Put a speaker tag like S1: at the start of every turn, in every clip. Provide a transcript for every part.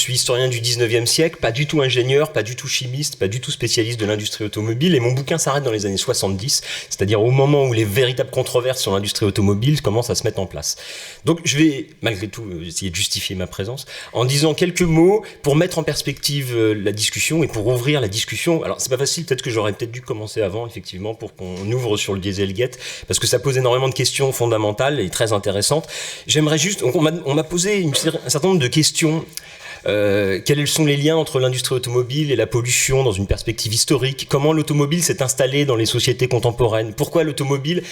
S1: suis historien du 19e siècle, pas du tout ingénieur, pas du tout chimiste, pas du tout spécialiste de l'industrie automobile, et mon bouquin s'arrête dans les années 70, c'est-à-dire au moment où les véritables controverses sur l'industrie automobile commencent à se mettre en place. Donc je vais, malgré tout, essayer de justifier ma présence en disant quelques mots pour mettre en perspective la discussion et pour ouvrir la discussion. Alors c'est pas facile, peut-être que j'aurais peut-être dû commencer avant, effectivement, pour qu'on ouvre sur le Dieselgate, parce que ça pose énormément de questions fondamentales et très intéressantes. J'aimerais juste, on m'a posé un certain nombre de questions. Quels sont les liens entre l'industrie automobile et la pollution dans une perspective historique? Comment l'automobile s'est installée dans les sociétés contemporaines? Pourquoi l'automobile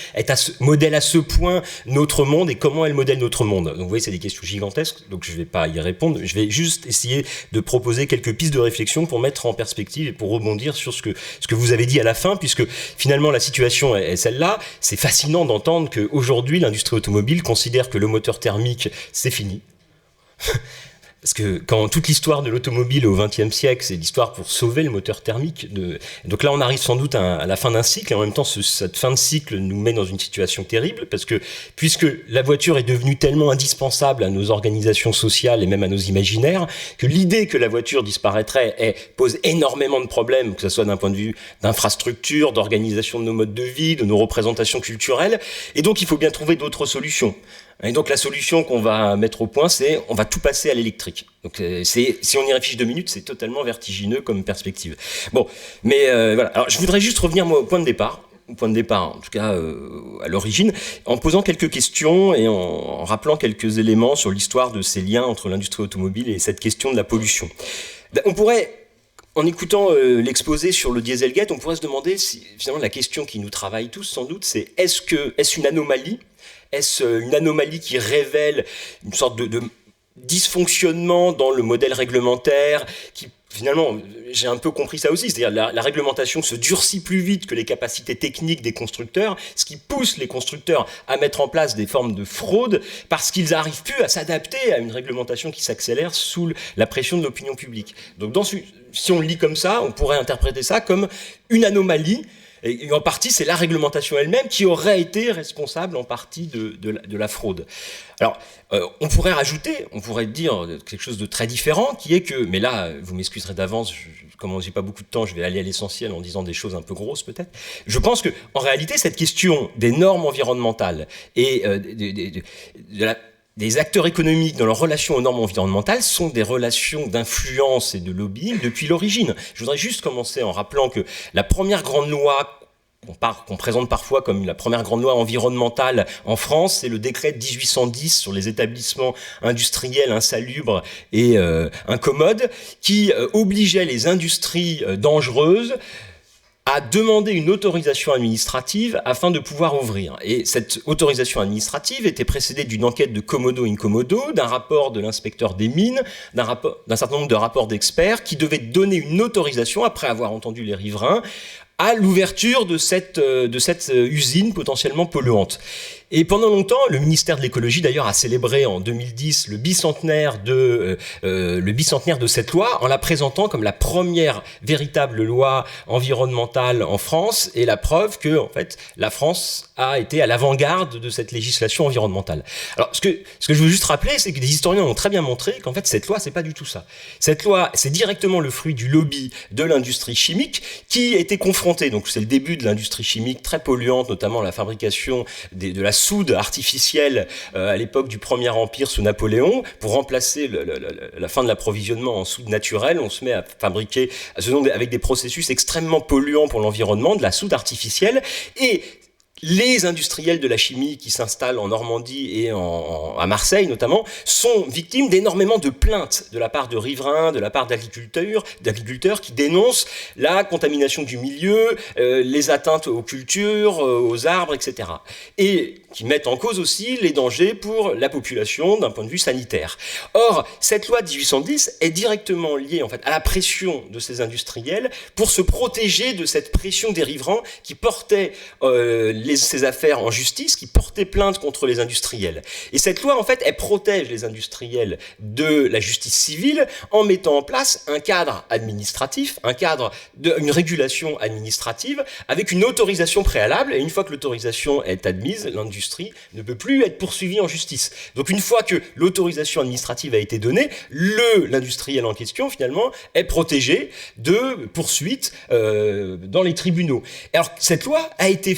S1: modèle à ce point notre monde et comment elle modèle notre monde? Donc vous voyez, c'est des questions gigantesques, donc je ne vais pas y répondre. Je vais juste essayer de proposer quelques pistes de réflexion pour mettre en perspective et pour rebondir sur ce que vous avez dit à la fin, puisque finalement la situation est celle-là. C'est fascinant d'entendre qu'aujourd'hui l'industrie automobile considère que le moteur thermique, c'est fini. Parce que quand toute l'histoire de l'automobile au XXe siècle, c'est l'histoire pour sauver le moteur thermique. Donc là, on arrive sans doute à la fin d'un cycle, et en même temps, cette fin de cycle nous met dans une situation terrible, parce que puisque la voiture est devenue tellement indispensable à nos organisations sociales et même à nos imaginaires, que l'idée que la voiture disparaîtrait pose énormément de problèmes, que ce soit d'un point de vue d'infrastructure, d'organisation de nos modes de vie, de nos représentations culturelles, et donc il faut bien trouver d'autres solutions. Et donc la solution qu'on va mettre au point, c'est on va tout passer à l'électrique. Donc si on y réfléchit 2 minutes, c'est totalement vertigineux comme perspective. Bon, mais voilà. Alors je voudrais juste revenir moi, au point de départ, en tout cas à l'origine, en posant quelques questions et en rappelant quelques éléments sur l'histoire de ces liens entre l'industrie automobile et cette question de la pollution. On pourrait, en écoutant l'exposé sur le Dieselgate, on pourrait se demander si finalement la question qui nous travaille tous sans doute, c'est est-ce une anomalie? Est-ce une anomalie qui révèle une sorte de dysfonctionnement dans le modèle réglementaire qui, finalement, j'ai un peu compris ça aussi, c'est-à-dire la réglementation se durcit plus vite que les capacités techniques des constructeurs, ce qui pousse les constructeurs à mettre en place des formes de fraude parce qu'ils n'arrivent plus à s'adapter à une réglementation qui s'accélère sous la pression de l'opinion publique. Donc si on le lit comme ça, on pourrait interpréter ça comme une anomalie. Et en partie, c'est la réglementation elle-même qui aurait été responsable en partie de la fraude. Alors, on pourrait dire quelque chose de très différent, qui est que, mais là, vous m'excuserez d'avance, comme j'ai pas beaucoup de temps, je vais aller à l'essentiel en disant des choses un peu grosses peut-être. Je pense que, en réalité, cette question des normes environnementales et des acteurs économiques dans leurs relations aux normes environnementales sont des relations d'influence et de lobbying depuis l'origine. Je voudrais juste commencer en rappelant que la première grande loi qu'on présente parfois comme la première grande loi environnementale en France, c'est le décret de 1810 sur les établissements industriels insalubres et incommodes, qui obligeait les industries dangereuses à demander une autorisation administrative afin de pouvoir ouvrir. Et cette autorisation administrative était précédée d'une enquête de commodo in commodo, d'un rapport de l'inspecteur des mines, d'un certain nombre de rapports d'experts qui devaient donner une autorisation, après avoir entendu les riverains, à l'ouverture de cette usine potentiellement polluante. Et pendant longtemps, le ministère de l'écologie d'ailleurs a célébré en 2010 le bicentenaire de cette loi en la présentant comme la première véritable loi environnementale en France et la preuve que en fait la France a été à l'avant-garde de cette législation environnementale. Alors ce que je veux juste rappeler, c'est que des historiens ont très bien montré qu'en fait cette loi c'est pas du tout ça. Cette loi c'est directement le fruit du lobby de l'industrie chimique qui était confrontée, donc c'est le début de l'industrie chimique très polluante, notamment la fabrication de la soude artificielle à l'époque du Premier Empire sous Napoléon. Pour remplacer la fin de l'approvisionnement en soude naturelle, on se met à fabriquer avec des processus extrêmement polluants pour l'environnement, de la soude artificielle. Et les industriels de la chimie qui s'installent en Normandie et à Marseille notamment sont victimes d'énormément de plaintes de la part de riverains, de la part d'agriculteurs qui dénoncent la contamination du milieu, les atteintes aux cultures, aux arbres, etc. Et qui mettent en cause aussi les dangers pour la population d'un point de vue sanitaire. Or, cette loi de 1810 est directement liée en fait à la pression de ces industriels pour se protéger de cette pression des riverains qui portaient ces affaires en justice, qui portait plainte contre les industriels. Et cette loi, en fait, elle protège les industriels de la justice civile en mettant en place un cadre administratif, une régulation administrative avec une autorisation préalable. Et une fois que l'autorisation est admise, l'industrie ne peut plus être poursuivie en justice. Donc une fois que l'autorisation administrative a été donnée, l'industriel en question, finalement, est protégé de poursuites dans les tribunaux. Alors cette loi a été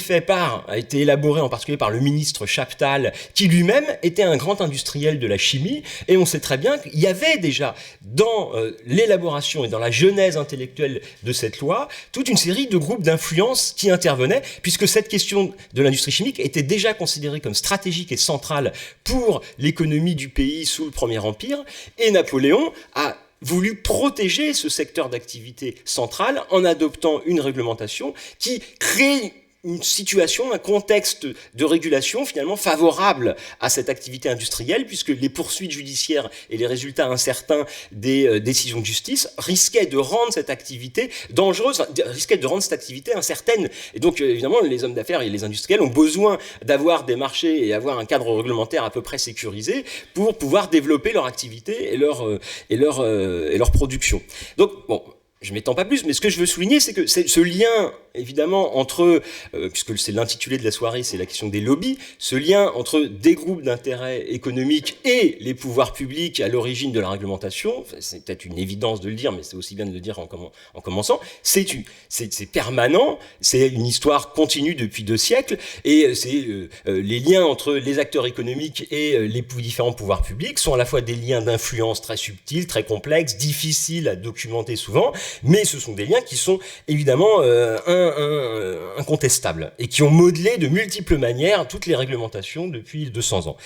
S1: élaborée en particulier par le ministre Chaptal, qui lui-même était un grand industriel de la chimie, et on sait très bien qu'il y avait déjà dans l'élaboration et dans la genèse intellectuelle de cette loi toute une série de groupes d'influence qui intervenaient, puisque cette question de l'industrie chimique était déjà considérée comme stratégique et centrale pour l'économie du pays sous le Premier Empire, et Napoléon a voulu protéger ce secteur d'activité centrale en adoptant une réglementation qui crée une situation, un contexte de régulation finalement favorable à cette activité industrielle, puisque les poursuites judiciaires et les résultats incertains des décisions de justice risquaient de rendre cette activité dangereuse, risquaient de rendre cette activité incertaine. Et donc évidemment, les hommes d'affaires et les industriels ont besoin d'avoir des marchés et avoir un cadre réglementaire à peu près sécurisé pour pouvoir développer leur activité et leur production. Donc bon, je m'étends pas plus, mais ce que je veux souligner, c'est que ce lien, évidemment, entre, puisque c'est l'intitulé de la soirée, c'est la question des lobbies, ce lien entre des groupes d'intérêt économiques et les pouvoirs publics à l'origine de la réglementation, c'est peut-être une évidence de le dire, mais c'est aussi bien de le dire en commençant, c'est permanent, c'est une histoire continue depuis 2 siècles, et c'est les liens entre les acteurs économiques et les différents pouvoirs publics sont à la fois des liens d'influence très subtils, très complexes, difficiles à documenter souvent, mais ce sont des liens qui sont évidemment incontestables et qui ont modelé de multiples manières toutes les réglementations depuis 200 ans.